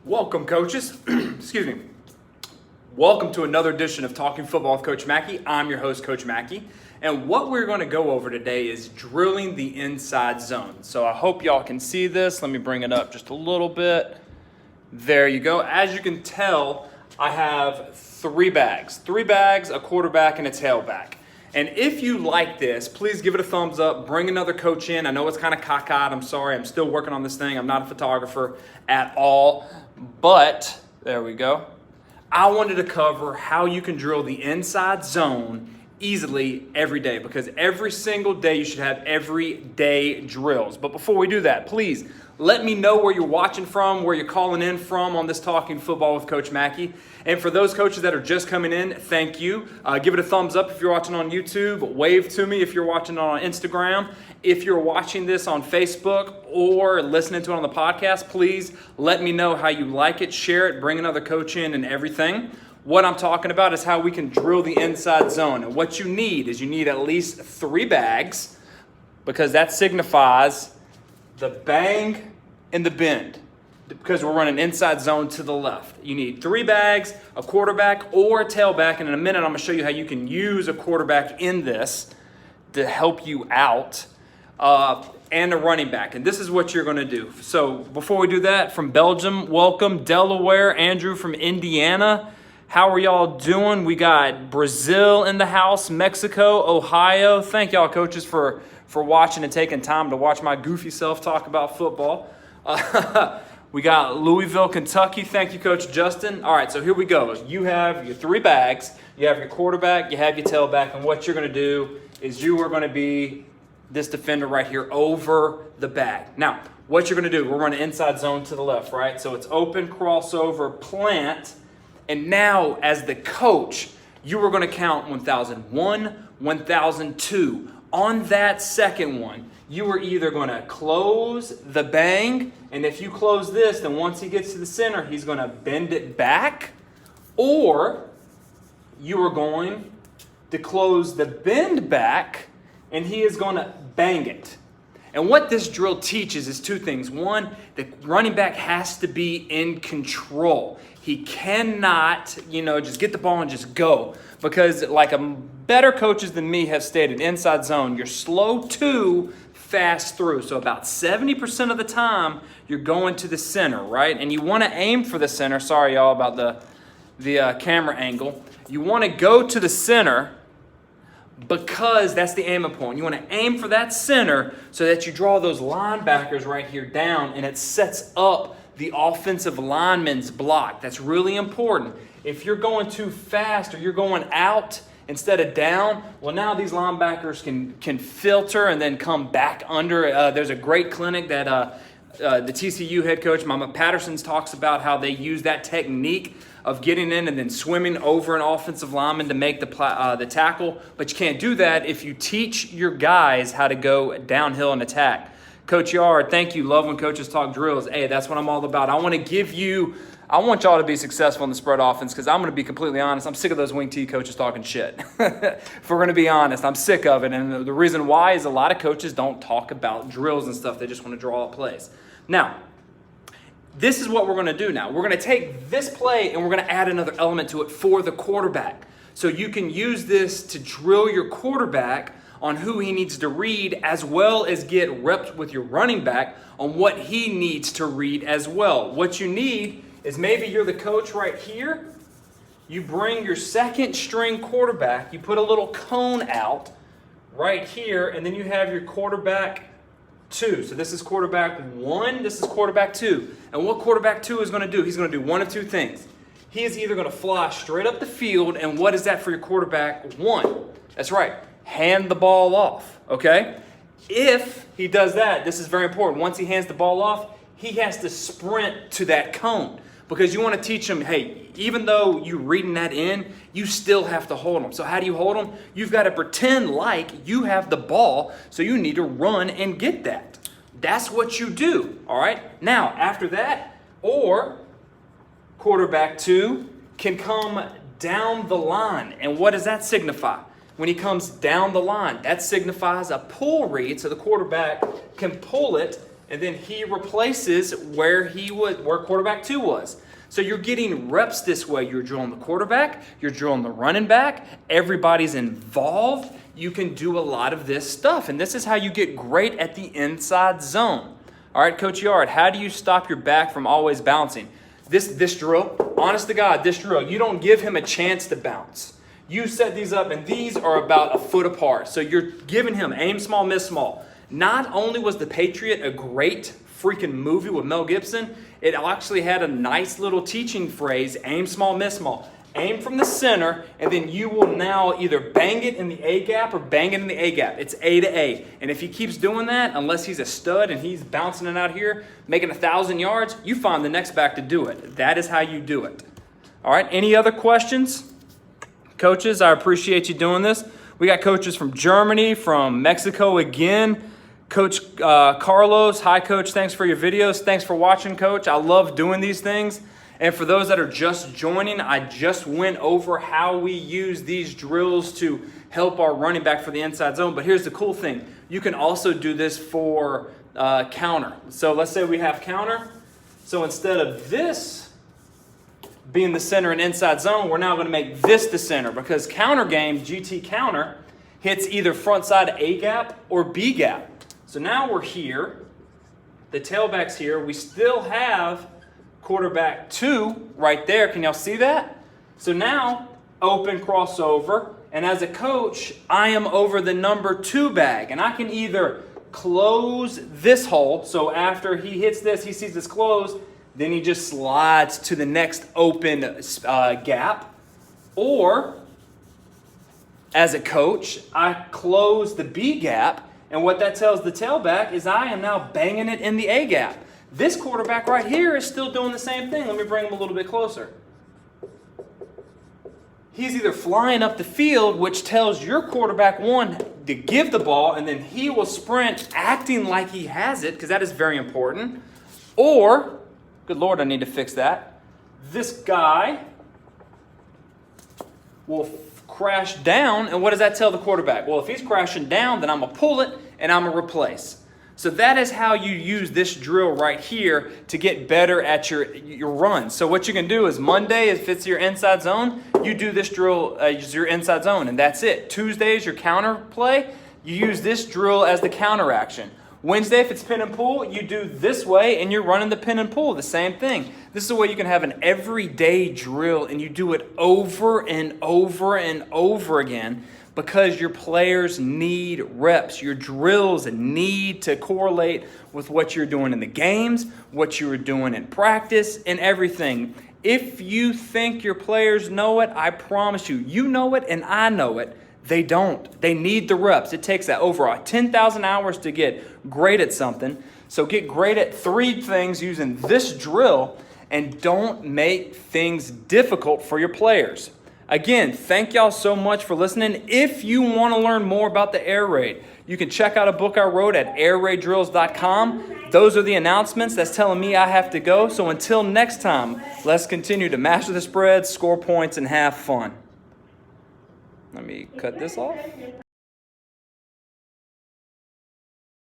Welcome, coaches. Excuse me. Welcome to another edition of Talking Football with Coach McKie. I'm your host, Coach McKie. And what we're going to go over today is drilling the inside zone. So I hope y'all can see this. Let me bring it up just a little bit. There you go. As you can tell, I have three bags, a quarterback, and a tailback. And if you like this, please give it a thumbs up. Bring another coach in. I know it's kind of cockeyed. I'm sorry. I'm still working on this thing. I'm not a photographer at all. But, there we go. I wanted to cover how you can drill the inside zone easily every day, because every single day you should have everyday drills. But before we do that, please let me know where you're watching from, where you're calling in from on this Talking Football with Coach McKie. And for those coaches that are just coming in, thank you. Give it a thumbs up if you're watching on YouTube. Wave to me if you're watching on Instagram. If you're watching this on Facebook or listening to it on the podcast, please let me know how you like it. Share it, bring another coach in and everything. What I'm talking about is how we can drill the inside zone. And what you need is you need at least 3 bags, because that signifies the bang and the bend, because we're running inside zone to the left. You need 3 bags, a quarterback or a tailback, and in a minute I'm going to show you how you can use a quarterback in this to help you out, and a running back. And this is what you're going to do. So before we do that, from Belgium, welcome. Delaware, Andrew from Indiana. How are y'all doing? We got Brazil in the house, Mexico, Ohio. Thank y'all, coaches, for watching and taking time to watch my goofy self talk about football. We got Louisville, Kentucky. Thank you, Coach Justin. All right, so here we go. You have your 3 bags. You have your quarterback. You have your tailback. And what you're going to do is you are going to be this defender right here over the bag. Now, what you're going to do, we're running inside zone to the left, right? So it's open, crossover, plant. And now, as the coach, you are going to count 1001, 1002. On that second one, you are either going to close the bang, and if you close this, then once he gets to the center, he's going to bend it back, or you are going to close the bend back, and he is going to bang it. And what this drill teaches is 2 things. One, the running back has to be in control. He cannot, just get the ball and just go. Because better coaches than me have stated, inside zone, you're slow to fast through. So about 70% of the time, you're going to the center, right? And you want to aim for the center. Sorry, y'all, about the camera angle. You want to go to the center, because that's the aiming point. You want to aim for that center so that you draw those linebackers right here down, and it sets up the offensive lineman's block. That's really important. If you're going too fast or you're going out instead of down, well, now these linebackers can filter and then come back under. There's a great clinic that the TCU head coach, Mama Patterson's, talks about how they use that technique of getting in and then swimming over an offensive lineman to make the tackle. But you can't do that if you teach your guys how to go downhill and attack. Coach Yard, thank you. Love when coaches talk drills. Hey, that's what I'm all about. I want y'all to be successful in the spread offense, because I'm going to be completely honest. I'm sick of those wing T coaches talking shit. If we're going to be honest, I'm sick of it. And the reason why is a lot of coaches don't talk about drills and stuff. They just want to draw up plays. Now, this is what we're going to do now. We're going to take this play and we're going to add another element to it for the quarterback. So you can use this to drill your quarterback on who he needs to read, as well as get reps with your running back on what he needs to read as well. What you need is, maybe you're the coach right here. You bring your second string quarterback. You put a little cone out right here, and then you have your quarterback 2. So this is quarterback 1, this is quarterback 2. And what quarterback 2 is going to do, he's going to do one of 2 things. He is either going to fly straight up the field, and what is that for your quarterback 1? That's right, hand the ball off, okay? If he does that, this is very important. Once he hands the ball off, he has to sprint to that cone, because you want to teach him, hey, even though you're reading that in, you still have to hold him. So how do you hold him? You've got to pretend like you have the ball, so you need to run and get that. That's what you do, all right? Now, after that, or quarterback 2 can come down the line. And what does that signify? When he comes down the line, that signifies a pull read, so the quarterback can pull it and then he replaces where quarterback 2 was. So you're getting reps this way. You're drilling the quarterback, you're drilling the running back, everybody's involved. You can do a lot of this stuff, and this is how you get great at the inside zone. All right, Coach Yard, how do you stop your back from always bouncing? This drill, honest to God, this drill, you don't give him a chance to bounce. You set these up, and these are about a foot apart. So you're giving him aim small, miss small. Not only was The Patriot a great freaking movie with Mel Gibson, it actually had a nice little teaching phrase, aim small, miss small. Aim from the center, and then you will now either bang it in the A gap or bang it in the A gap. It's A to A. And if he keeps doing that, unless he's a stud and he's bouncing it out here, making 1,000 yards, you find the next back to do it. That is how you do it. All right, any other questions? Coaches, I appreciate you doing this. We got coaches from Germany, from Mexico again. Coach Carlos, hi Coach, thanks for your videos. Thanks for watching, Coach. I love doing these things. And for those that are just joining, I just went over how we use these drills to help our running back for the inside zone. But here's the cool thing. You can also do this for counter. So let's say we have counter. So instead of this being the center and inside zone, we're now going to make this the center, because counter game, GT counter, hits either front side A gap or B gap. So now we're here. The tailback's here. We still have quarterback 2 right there. Can y'all see that? So now, open crossover, and as a coach, I am over the number 2 bag, and I can either close this hole, so after he hits this, he sees this closed, then he just slides to the next open gap, or as a coach, I close the B gap, and what that tells the tailback is I am now banging it in the A gap. This quarterback right here is still doing the same thing. Let me bring him a little bit closer. He's either flying up the field, which tells your quarterback 1 to give the ball, and then he will sprint acting like he has it, because that is very important. Or, good Lord, I need to fix that. This guy will crash down, and what does that tell the quarterback? Well, if he's crashing down, then I'm going to pull it, and I'm going to replace. So that is how you use this drill right here to get better at your run. So what you can do is Monday, if it's your inside zone, you do this drill as your inside zone, and that's it. Tuesday is your counter play. You use this drill as the counter action. Wednesday, if it's pin and pull, you do this way, and you're running the pin and pull, the same thing. This is a way you can have an everyday drill, and you do it over and over and over again, because your players need reps. Your drills need to correlate with what you're doing in the games, what you were doing in practice, and everything. If you think your players know it, I promise you, you know it and I know it. They don't. They need the reps. It takes that over 10,000 hours to get great at something. So get great at 3 things using this drill, and don't make things difficult for your players. Again, thank y'all so much for listening. If you want to learn more about the air raid, you can check out a book I wrote at airraiddrills.com. Those are the announcements. That's telling me I have to go. So until next time, let's continue to master the spread, score points, and have fun. Let me cut this off.